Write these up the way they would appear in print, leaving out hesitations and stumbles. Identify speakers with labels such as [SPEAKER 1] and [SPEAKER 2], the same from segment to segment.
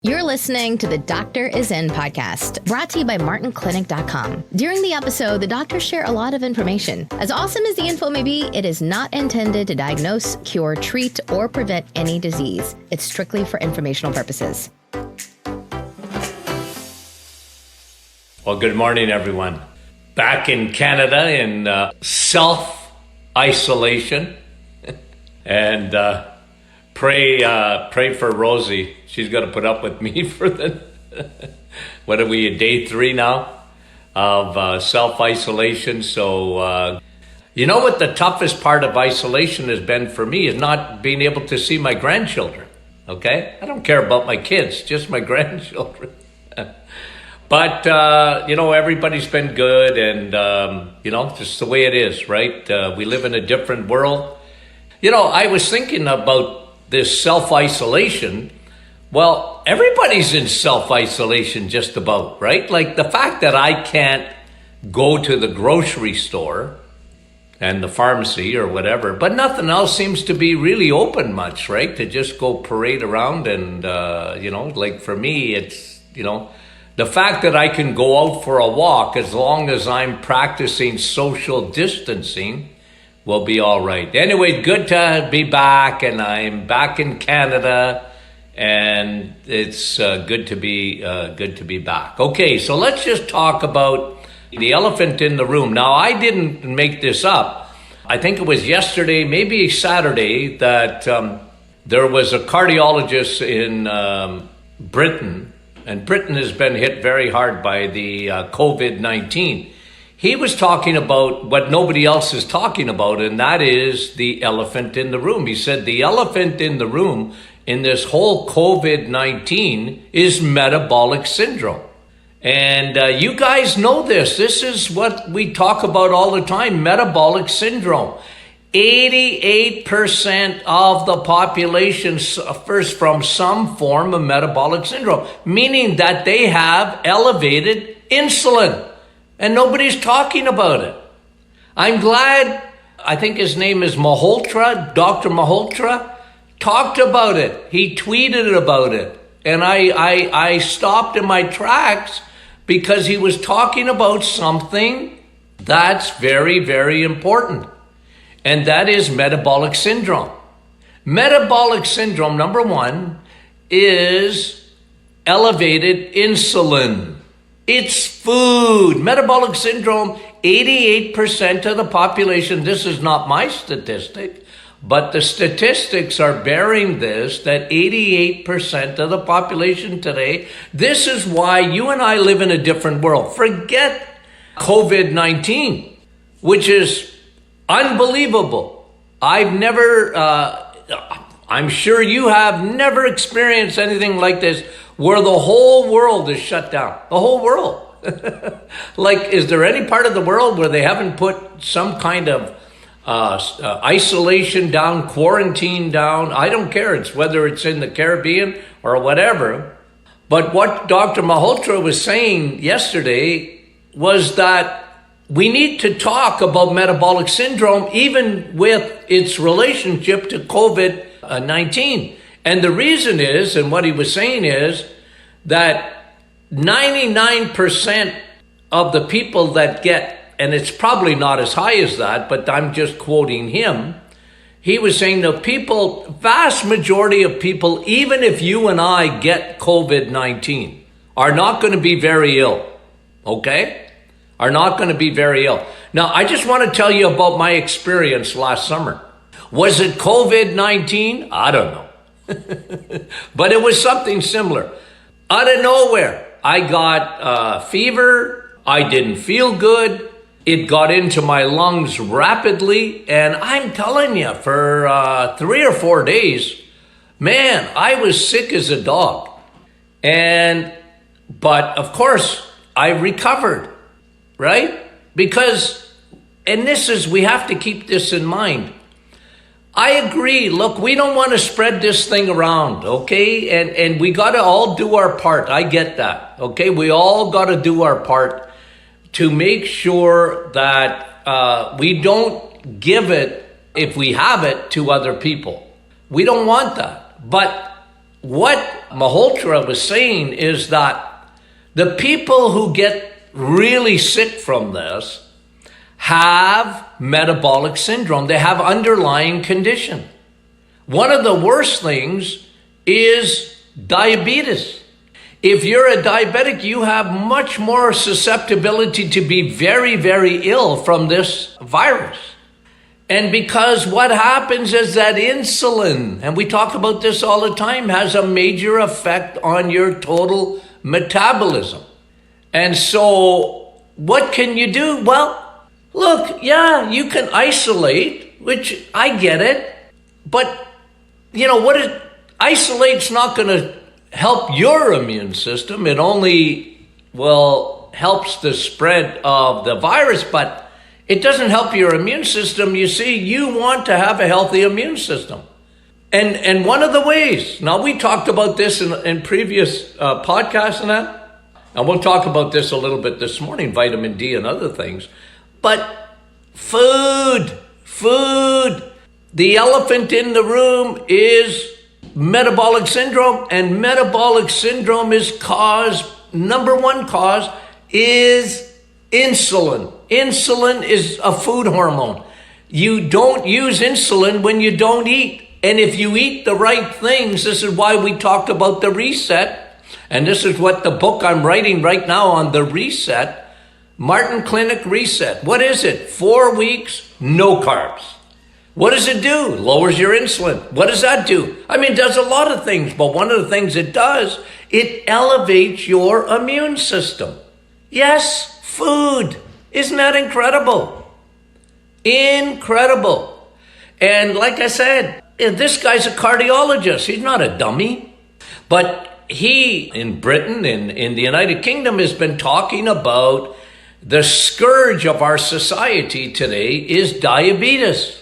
[SPEAKER 1] You're listening to the Doctor Is In podcast, brought to you by MartinClinic.com. During the episode, the doctors share a lot of information. As awesome as the info may be, it is not intended to diagnose, cure, treat, or prevent any disease. It's strictly for informational purposes.
[SPEAKER 2] Well, good morning, everyone. Back in Canada in self-isolation. And pray for Rosie. She's got to put up with me for the, what are we, day 3 now of self-isolation. So, you know what the toughest part of isolation has been for me is not being able to see my grandchildren, okay? I don't care about my kids, just my grandchildren. But, everybody's been good and, just the way it is, right? We live in a different world. I was thinking about this self-isolation. Well, everybody's in self-isolation just about, right? Like the fact that I can't go to the grocery store and the pharmacy or whatever, but nothing else seems to be really open much, right? To just go parade around and, like for me, it's, the fact that I can go out for a walk as long as I'm practicing social distancing will be all right. Anyway, good to be back, and I'm back in Canada, and it's good to be back. Okay, so let's just talk about the elephant in the room. Now, I didn't make this up. I think it was yesterday, maybe Saturday, that there was a cardiologist in Britain, and Britain has been hit very hard by the COVID-19. He was talking about what nobody else is talking about, and that is the elephant in the room. He said the elephant in the room in this whole COVID-19 is metabolic syndrome. And you guys know this. This is what we talk about all the time, metabolic syndrome. 88% of the population suffers from some form of metabolic syndrome, meaning that they have elevated insulin. And nobody's talking about it. I'm glad, I think his name is Malhotra, Dr. Malhotra, talked about it. He tweeted about it. And I stopped in my tracks because he was talking about something that's very, very important. And that is metabolic syndrome. Metabolic syndrome, number 1, is elevated insulin. It's food. Metabolic syndrome, 88% of the population, this is not my statistic, but the statistics are bearing this, that 88% of the population today, this is why you and I live in a different world. Forget COVID-19, which is unbelievable. I'm sure you have never experienced anything like this, where the whole world is shut down. The whole world. Like, is there any part of the world where they haven't put some kind of isolation down, quarantine down? I don't care. It's whether it's in the Caribbean or whatever. But what Dr. Malhotra was saying yesterday was that we need to talk about metabolic syndrome, even with its relationship to COVID-19. And the reason is, and what he was saying is, that 99% of the people that get, and it's probably not as high as that, but I'm just quoting him, he was saying the people, vast majority of people, even if you and I get COVID-19, are not going to be very ill, okay? Are not going to be very ill. Now, I just want to tell you about my experience last summer. Was it COVID-19? I don't know. But it was something similar. Out of nowhere, I got fever. I didn't feel good. It got into my lungs rapidly. And I'm telling you, for 3 or 4 days, man, I was sick as a dog. But of course, I recovered, right? Because, and we have to keep this in mind. I agree. Look, we don't want to spread this thing around, okay? And we got to all do our part. I get that, okay? We all got to do our part to make sure that we don't give it, if we have it, to other people. We don't want that. But what Malhotra was saying is that the people who get really sick from this have metabolic syndrome. They have underlying condition. One of the worst things is diabetes. If you're a diabetic, you have much more susceptibility to be very, very ill from this virus. And because what happens is that insulin, and we talk about this all the time, has a major effect on your total metabolism. And so what can you do? Well, look, yeah, you can isolate, which I get it. But, isolate's not going to help your immune system. It only, helps the spread of the virus, but it doesn't help your immune system. You see, you want to have a healthy immune system. And one of the ways, now we talked about this in previous podcasts and that, and we'll talk about this a little bit this morning, vitamin D and other things, but food. The elephant in the room is metabolic syndrome, and metabolic syndrome is number one cause is insulin. Insulin is a food hormone. You don't use insulin when you don't eat. And if you eat the right things, this is why we talked about the reset. And this is what the book I'm writing right now on the reset, Martin Clinic Reset. What is it? 4 weeks, no carbs. What does it do? Lowers your insulin. What does that do? It does a lot of things, but one of the things it does, it elevates your immune system. Yes, food. Isn't that incredible? Incredible. And like I said, this guy's a cardiologist. He's not a dummy. But he, in Britain, in the United Kingdom, has been talking about the scourge of our society today is diabetes.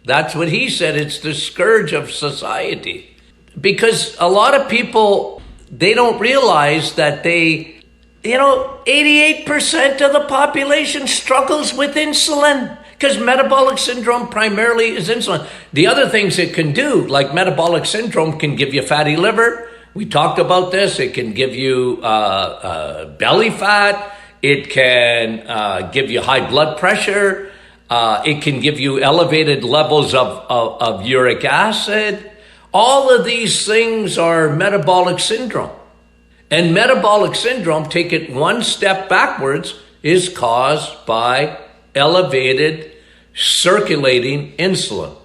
[SPEAKER 2] That's what he said. It's the scourge of society. Because a lot of people, they don't realize that 88% of the population struggles with insulin because metabolic syndrome primarily is insulin. The other things it can do, like metabolic syndrome, can give you fatty liver. We talked about this. It can give you belly fat. It can give you high blood pressure. It can give you elevated levels of uric acid. All of these things are metabolic syndrome. And metabolic syndrome, take it one step backwards, is caused by elevated circulating insulin.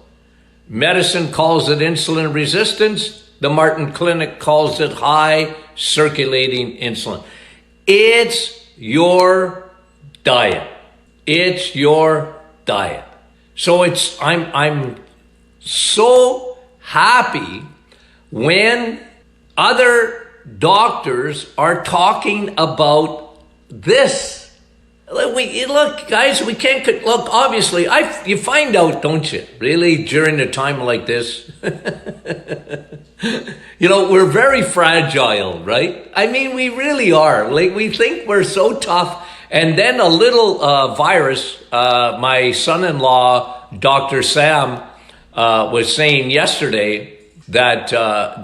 [SPEAKER 2] Medicine calls it insulin resistance. The Martin Clinic calls it high circulating insulin. It's your diet. It's your diet. So I'm so happy when other doctors are talking about this. Look, guys, we can't look. Obviously, you find out, don't you? Really, during a time like this, we're very fragile, right? We really are. We think we're so tough, and then a little virus. My son-in-law, Dr. Sam, was saying yesterday that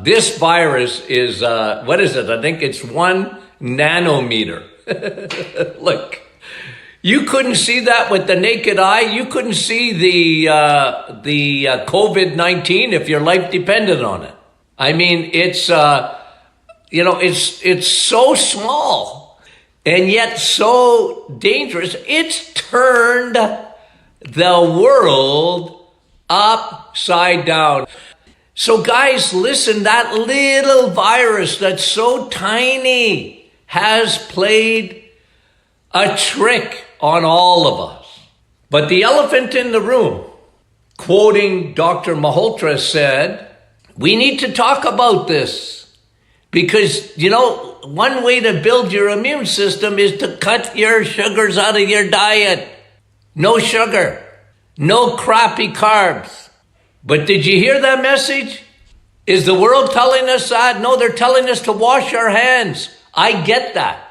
[SPEAKER 2] this virus is, what is it? I think it's 1 nanometer. Look, you couldn't see that with the naked eye. You couldn't see the COVID-19 if your life depended on it. It's, it's so small and yet so dangerous. It's turned the world upside down. So guys, listen, that little virus that's so tiny has played a trick on all of us. But the elephant in the room, quoting Dr. Malhotra, said, we need to talk about this because, one way to build your immune system is to cut your sugars out of your diet. No sugar, no crappy carbs. But did you hear that message? Is the world telling us that? No, they're telling us to wash our hands. I get that.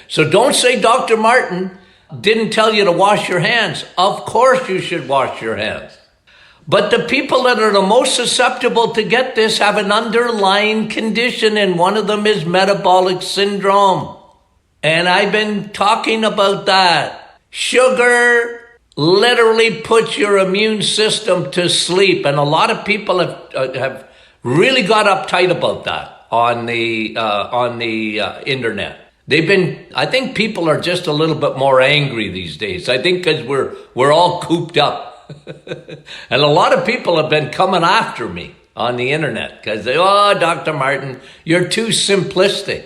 [SPEAKER 2] So don't say Dr. Martin didn't tell you to wash your hands. Of course you should wash your hands. But the people that are the most susceptible to get this have an underlying condition, and one of them is metabolic syndrome. And I've been talking about that. Sugar literally puts your immune system to sleep. And a lot of people have really got uptight about that on the internet. I think people are just a little bit more angry these days. I think because we're all cooped up. And a lot of people have been coming after me on the internet because Dr. Martin, you're too simplistic.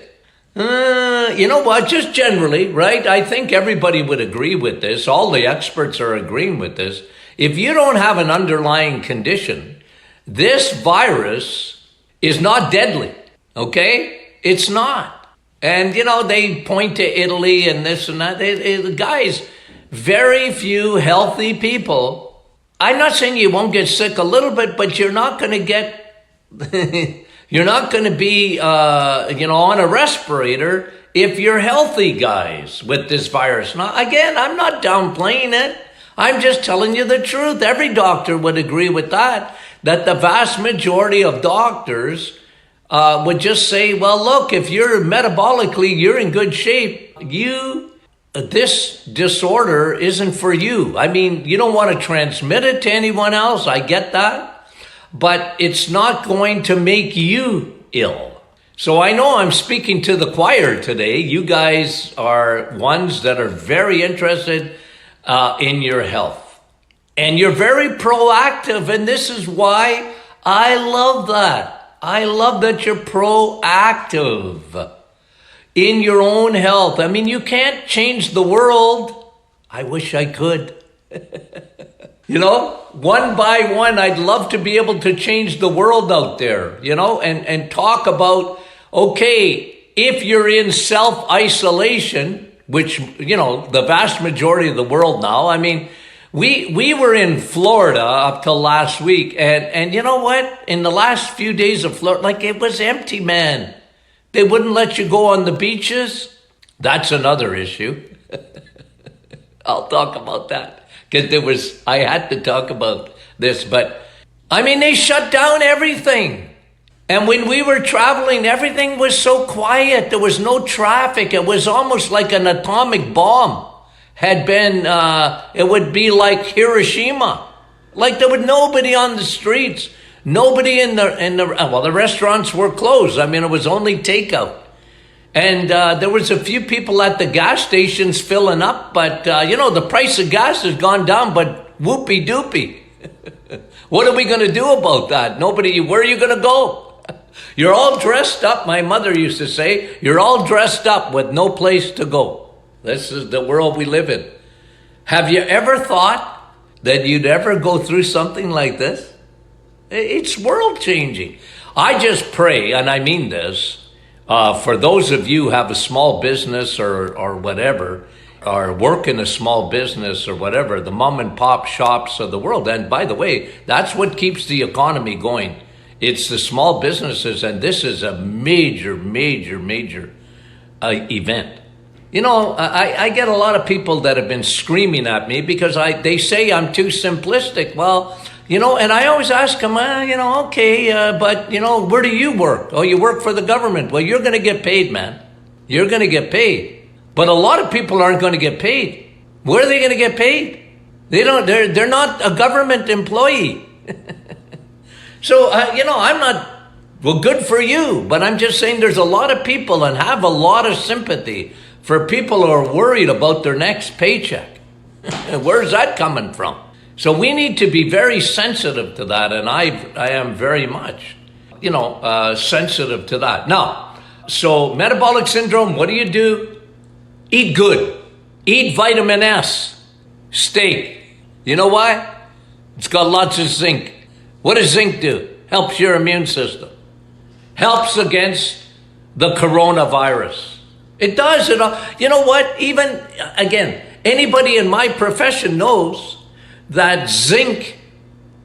[SPEAKER 2] You know what? Just generally, right? I think everybody would agree with this. All the experts are agreeing with this. If you don't have an underlying condition, this virus is not deadly. Okay? It's not. And, they point to Italy and this and that. Guys, very few healthy people. I'm not saying you won't get sick a little bit, but you're not going to get, you're not going to be, on a respirator if you're healthy, guys, with this virus. Now, again, I'm not downplaying it. I'm just telling you the truth. Every doctor would agree with that the vast majority of doctors would just say, well, look, if you're metabolically, you're in good shape, this disorder isn't for you. I mean, you don't want to transmit it to anyone else. I get that. But it's not going to make you ill. So I know I'm speaking to the choir today. You guys are ones that are very interested in your health. And you're very proactive. And this is why I love that. I love that you're proactive in your own health. I mean, you can't change the world. I wish I could. One by one, I'd love to be able to change the world out there, and talk about, okay, if you're in self-isolation, which, the vast majority of the world now, I mean, we were in Florida up till last week, and you know what? In the last few days of Florida, it was empty, man. They wouldn't let you go on the beaches. That's another issue. I'll talk about that because I had to talk about this, but I mean, they shut down everything. And when we were traveling, everything was so quiet. There was no traffic. It was almost like an atomic bomb had been, it would be like Hiroshima. Like there was nobody on the streets. Nobody the restaurants were closed. I mean, it was only takeout. And there was a few people at the gas stations filling up, but, the price of gas has gone down, but whoopee doopie. What are we going to do about that? Where are you going to go? You're all dressed up. My mother used to say, you're all dressed up with no place to go. This is the world we live in. Have you ever thought that you'd ever go through something like this? It's world changing. I just pray, and I mean this, for those of you who have a small business or whatever, or work in a small business or whatever, the mom and pop shops of the world. And by the way, that's what keeps the economy going. It's the small businesses, and this is a major, major, major event. I get a lot of people that have been screaming at me because they say I'm too simplistic. Well, and I always ask them, but where do you work? Oh, you work for the government. Well, you're going to get paid, man. You're going to get paid. But a lot of people aren't going to get paid. Where are they going to get paid? They're not a government employee. So, I'm not, good for you, but I'm just saying there's a lot of people and have a lot of sympathy for people who are worried about their next paycheck. Where's that coming from? So we need to be very sensitive to that, and I am very much, sensitive to that. Now, so metabolic syndrome, what do? Eat good. Eat vitamin S. Steak. You know why? It's got lots of zinc. What does zinc do? Helps your immune system. Helps against the coronavirus. It does. You know what? Even, again, anybody in my profession knows that zinc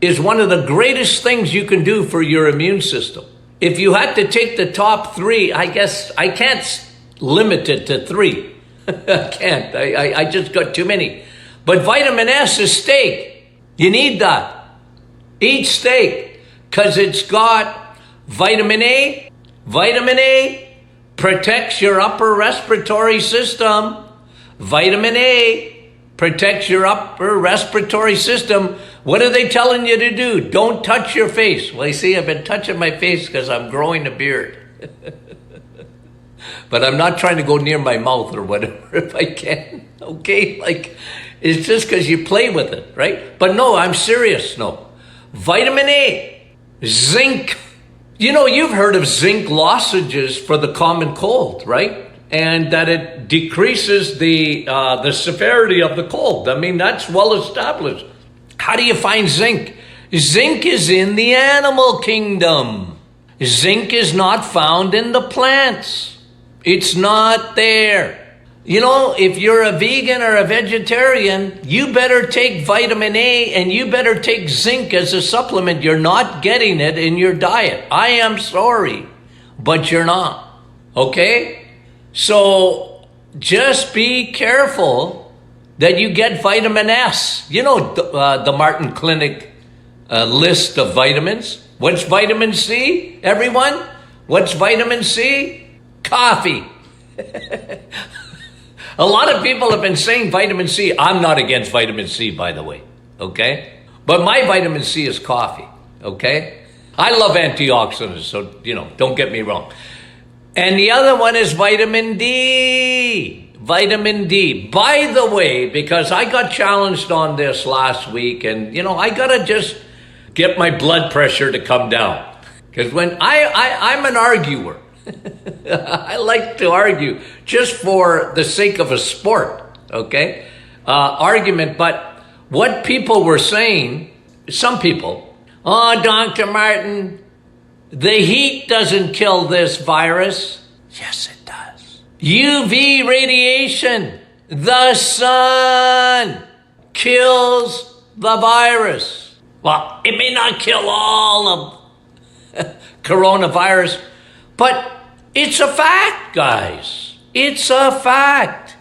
[SPEAKER 2] is one of the greatest things you can do for your immune system. If you had to take the top three, I guess I can't limit it to three. I can't. I just got too many. But vitamin S is steak. You need that. Eat steak because it's got vitamin A. Vitamin A protects your upper respiratory system. Vitamin A protects your upper respiratory system. What are they telling you to do? Don't touch your face. Well, you see, I've been touching my face because I'm growing a beard. But I'm not trying to go near my mouth or whatever if I can. Okay? Like, it's just because you play with it, right? But no, I'm serious, no. Vitamin A, zinc. You know, you've heard of zinc lozenges for the common cold, right? And that it decreases the severity of the cold. I mean, that's well established. How do you find zinc? Zinc is in the animal kingdom. Zinc is not found in the plants. It's not there. You know, if you're a vegan or a vegetarian, you better take vitamin A and you better take zinc as a supplement. You're not getting it in your diet. I am sorry, but you're not. Okay? So just be careful that you get vitamin S. You know the Martin Clinic list of vitamins. What's vitamin C, everyone? What's vitamin C? Coffee. A lot of people have been saying vitamin C. I'm not against vitamin C, by the way, okay? But my vitamin C is coffee, okay? I love antioxidants, so, don't get me wrong. And the other one is vitamin D. Vitamin D. By the way, because I got challenged on this last week, and, I got to just get my blood pressure to come down. Because when I'm an arguer. I like to argue just for the sake of a sport, okay? Argument, but what people were saying, some people, oh, Dr. Martin, the heat doesn't kill this virus. Yes, it does. UV radiation, the sun kills the virus. Well, it may not kill all of coronavirus, but it's a fact, guys. It's a fact.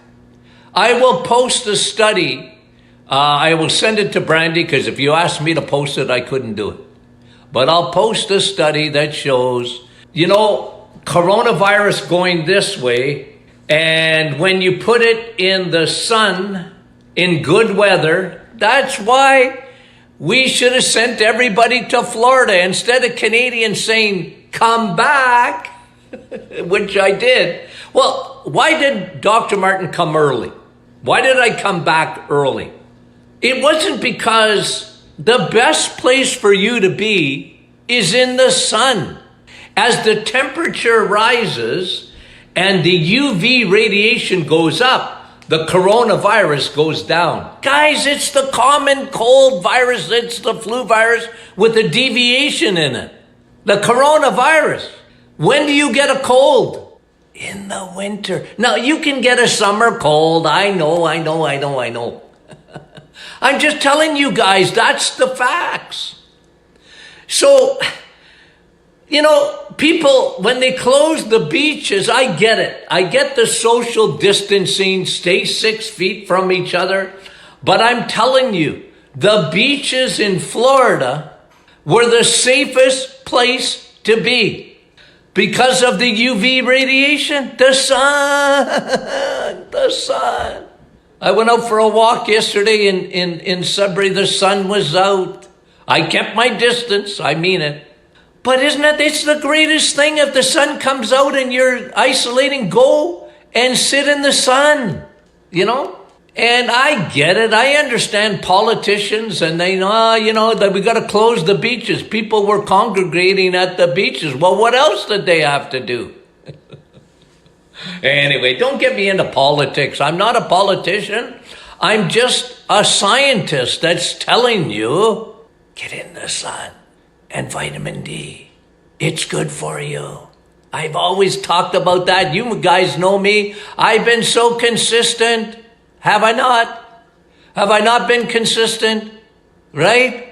[SPEAKER 2] I will post a study. I will send it to Brandy because if you asked me to post it, I couldn't do it. But I'll post a study that shows, coronavirus going this way. And when you put it in the sun, in good weather, that's why we should have sent everybody to Florida instead of Canadians saying, come back. Which I did. Well, why did Dr. Martin come early? Why did I come back early? It wasn't because the best place for you to be is in the sun. As the temperature rises and the UV radiation goes up, the coronavirus goes down. Guys, it's the common cold virus. It's the flu virus with a deviation in it. The coronavirus. When do you get a cold? In the winter. Now, you can get a summer cold. I know. I'm just telling you guys, that's the facts. So, people, when they close the beaches, I get it. I get the social distancing, stay 6 feet from each other. But I'm telling you, the beaches in Florida were the safest place to be. Because of the UV radiation, the sun. I went out for a walk yesterday in Sudbury. The sun was out. I kept my distance. I mean it. But it's the greatest thing if the sun comes out and you're isolating, go and sit in the sun, And I get it. I understand politicians and they know, that we got to close the beaches. People were congregating at the beaches. Well, what else did they have to do? Anyway, don't get me into politics. I'm not a politician. I'm just a scientist that's telling you, get in the sun and vitamin D. It's good for you. I've always talked about that. You guys know me. I've been so consistent. Have I not? Have I not been consistent? Right?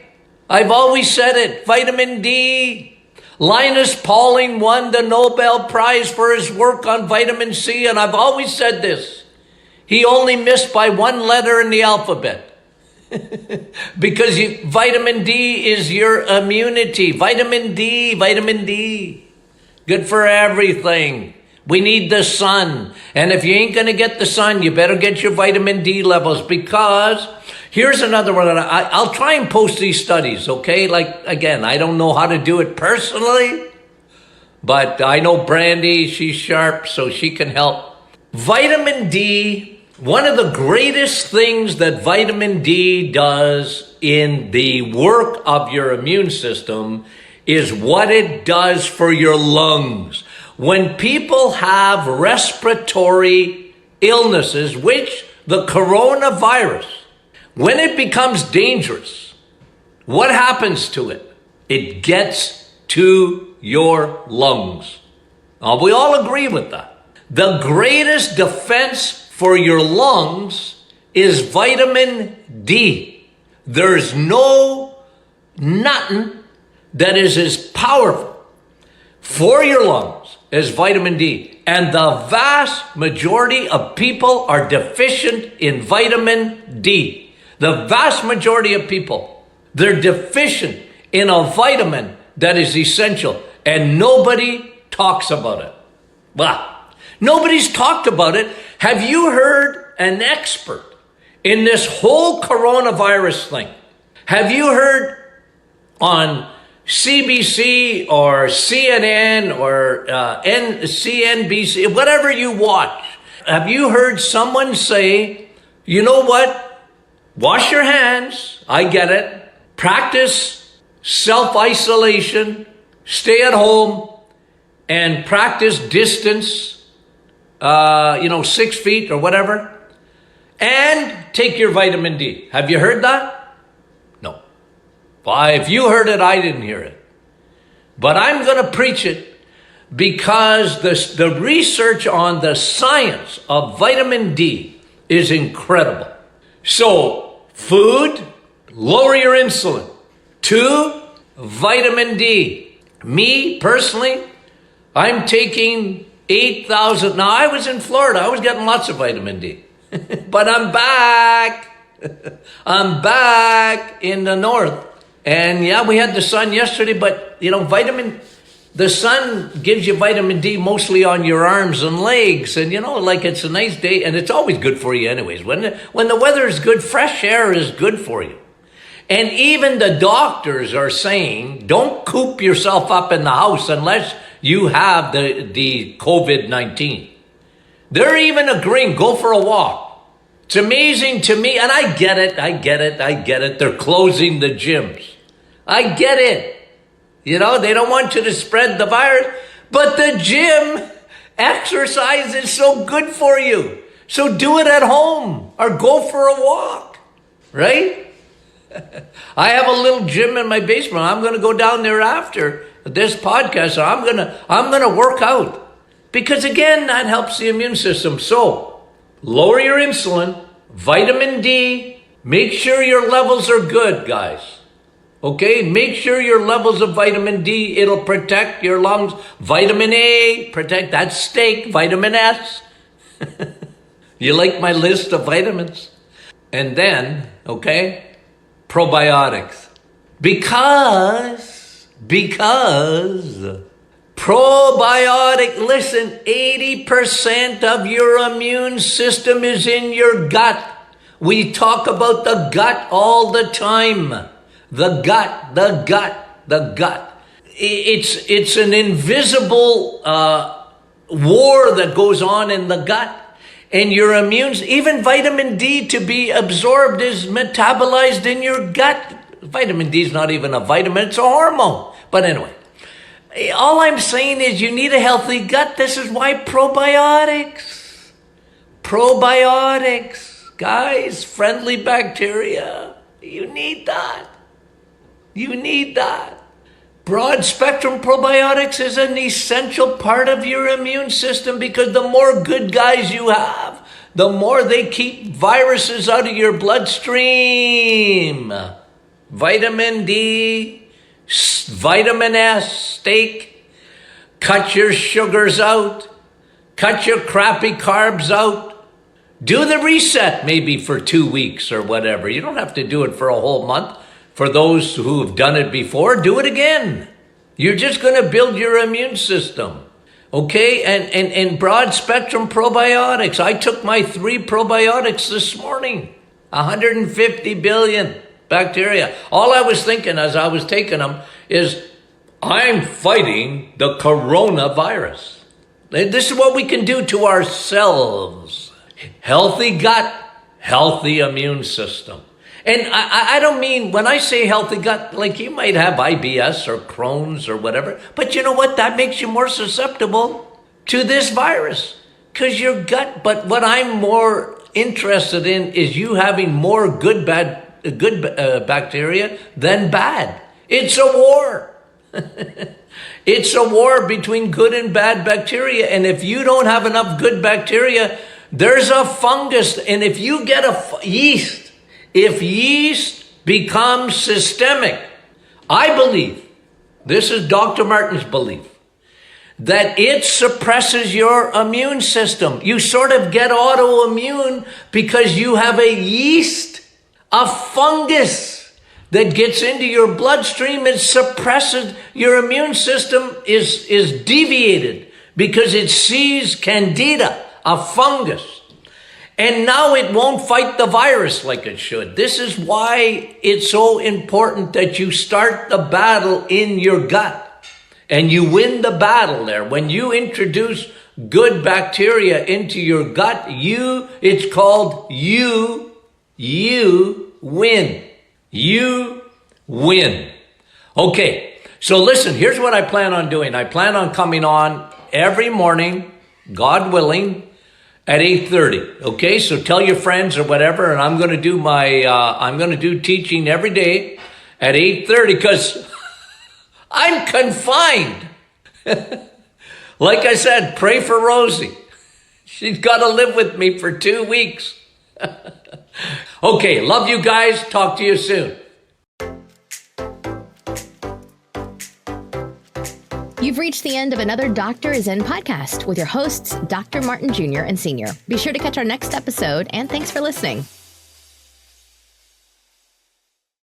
[SPEAKER 2] I've always said it. Vitamin D. Linus Pauling won the Nobel Prize for his work on vitamin C, and I've always said this. He only missed by one letter in the alphabet. Because vitamin D is your immunity. Vitamin D. Good for everything. We need the sun. And if you ain't going to get the sun, you better get your vitamin D levels, because here's another one. I'll try and post these studies, okay? Like, again, I don't know how to do it personally, but I know Brandy, she's sharp, so she can help. Vitamin D, one of the greatest things that vitamin D does in the work of your immune system is what it does for your lungs. When people have respiratory illnesses, which the coronavirus, when it becomes dangerous, what happens to it? It gets to your lungs. We all agree with that. The greatest defense for your lungs is vitamin D. There's nothing that is as powerful for your lungs as vitamin D. And the vast majority of people are deficient in vitamin D. The vast majority of people, they're deficient in a vitamin that is essential, and nobody talks about it. Well, nobody's talked about it. Have you heard an expert in this whole coronavirus thing? Have you heard on CBC or CNN or CNBC, whatever you watch, have you heard someone say, you know what? Wash your hands. I get it. Practice self-isolation. Stay at home and practice distance, 6 feet or whatever. And take your vitamin D. Have you heard that? No. Well, if you heard it, I didn't hear it. But I'm going to preach it because the research on the science of vitamin D is incredible. So, food, lower your insulin. 2, vitamin D. Me, personally, I'm taking 8,000. Now, I was in Florida. I was getting lots of vitamin D. But I'm back. I'm back in the north. And yeah, we had the sun yesterday, but the sun gives you vitamin D mostly on your arms and legs. And it's a nice day, and it's always good for you anyways. When the weather is good, fresh air is good for you. And even the doctors are saying, don't coop yourself up in the house unless you have the COVID-19. They're even agreeing, go for a walk. It's amazing to me, and I get it. They're closing the gyms. I get it. They don't want you to spread the virus, but the gym exercise is so good for you. So do it at home or go for a walk, right? I have a little gym in my basement. I'm going to go down there after this podcast. So I'm going to work out because, again, that helps the immune system. So lower your insulin, vitamin D. Make sure your levels are good, guys. Okay, make sure your levels of vitamin D, it'll protect your lungs. Vitamin A, protect that steak. Vitamin S. You like my list of vitamins? And then, okay, probiotics. Because probiotic, listen, 80% of your immune system is in your gut. We talk about the gut all the time. The gut. It's an invisible war that goes on in the gut. And your immune, even vitamin D to be absorbed is metabolized in your gut. Vitamin D is not even a vitamin, it's a hormone. But anyway, all I'm saying is you need a healthy gut. This is why probiotics, guys, friendly bacteria, you need that. Broad spectrum probiotics is an essential part of your immune system because the more good guys you have, the more they keep viruses out of your bloodstream. Vitamin D, vitamin S, steak, cut your sugars out, cut your crappy carbs out. Do the reset maybe for 2 weeks or whatever. You don't have to do it for a whole month. For those who have done it before, do it again. You're just going to build your immune system. Okay, and broad spectrum probiotics. I took my 3 probiotics this morning. 150 billion bacteria. All I was thinking as I was taking them is, I'm fighting the coronavirus. This is what we can do to ourselves. Healthy gut, healthy immune system. And I don't mean, when I say healthy gut, like you might have IBS or Crohn's or whatever, but you know what? That makes you more susceptible to this virus because your gut. But what I'm more interested in is you having more good bacteria than bad. It's a war. It's a war between good and bad bacteria. And if you don't have enough good bacteria, there's a fungus. And if you get yeast, if yeast becomes systemic, I believe, this is Dr. Martin's belief, that it suppresses your immune system. You sort of get autoimmune because you have a yeast, a fungus that gets into your bloodstream and suppresses your immune system is deviated because it sees candida, a fungus. And now it won't fight the virus like it should. This is why it's so important that you start the battle in your gut and you win the battle there. When you introduce good bacteria into your gut, it's called you win. You win. Okay, so listen, here's what I plan on doing. I plan on coming on every morning, God willing, at 8:30. Okay, so tell your friends or whatever, and I'm going to do I'm going to do teaching every day at 8:30 because I'm confined. Like I said, pray for Rosie. She's got to live with me for 2 weeks. Okay, love you guys. Talk to you soon.
[SPEAKER 1] You've reached the end of another Doctor is In podcast with your hosts, Dr. Martin Jr. and Sr. Be sure to catch our next episode, and thanks for listening.